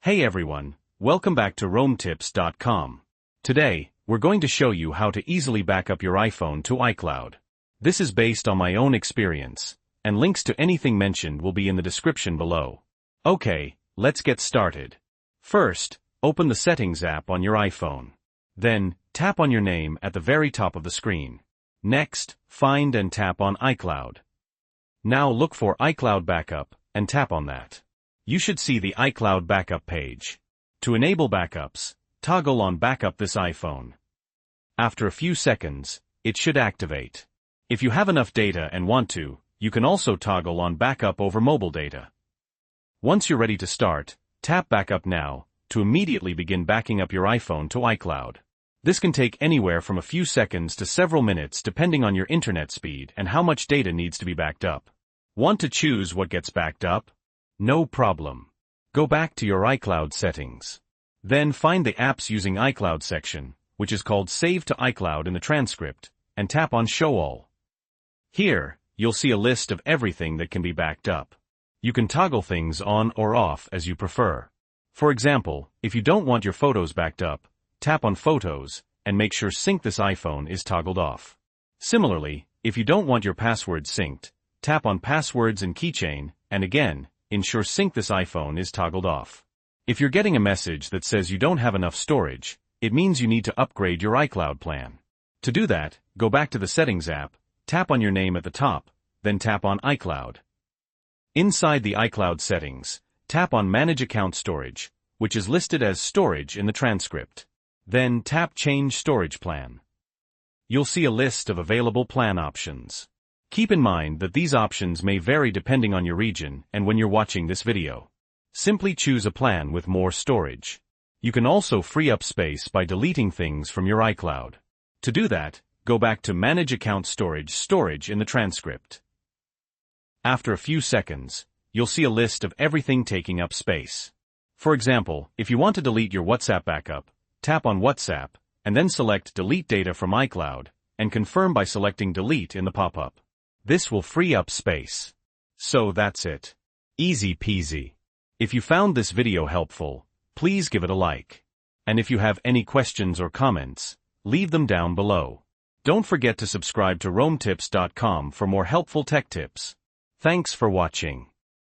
Hey everyone, welcome back to RoamTips.com. Today, we're going to show you how to easily back up your iPhone to iCloud. This is based on my own experience, and links to anything mentioned will be in the description below. Okay, let's get started. First, open the Settings app on your iPhone. Then, tap on your name at the very top of the screen. Next, find and tap on iCloud. Now look for iCloud Backup, and tap on that. You should see the iCloud Backup page. To enable backups, toggle on Backup this iPhone. After a few seconds, it should activate. If you have enough data and want to, you can also toggle on Backup over mobile data. Once you're ready to start, tap Backup Now to immediately begin backing up your iPhone to iCloud. This can take anywhere from a few seconds to several minutes depending on your internet speed and how much data needs to be backed up. Want to choose what gets backed up? No problem. Go back to your iCloud settings. Then find the Apps Using iCloud section, which is called Save to iCloud in the transcript, and tap on Show All. Here, you'll see a list of everything that can be backed up. You can toggle things on or off as you prefer. For example, if you don't want your photos backed up, tap on Photos, and make sure Sync this iPhone is toggled off. Similarly, if you don't want your passwords synced, tap on Passwords and Keychain, and again, ensure Sync this iPhone is toggled off. If you're getting a message that says you don't have enough storage, it means you need to upgrade your iCloud plan. To do that, go back to the Settings app, tap on your name at the top, then tap on iCloud. Inside the iCloud settings, tap on Manage Account Storage, which is listed as Storage in the transcript. Then tap Change Storage Plan. You'll see a list of available plan options. Keep in mind that these options may vary depending on your region and when you're watching this video. Simply choose a plan with more storage. You can also free up space by deleting things from your iCloud. To do that, go back to Manage Account Storage in the transcript. After a few seconds, you'll see a list of everything taking up space. For example, if you want to delete your WhatsApp backup, tap on WhatsApp, and then select Delete Data from iCloud, and confirm by selecting Delete in the pop-up. This will free up space. So that's it. Easy peasy. If you found this video helpful, please give it a like. And if you have any questions or comments, leave them down below. Don't forget to subscribe to RoamTips.com for more helpful tech tips. Thanks for watching.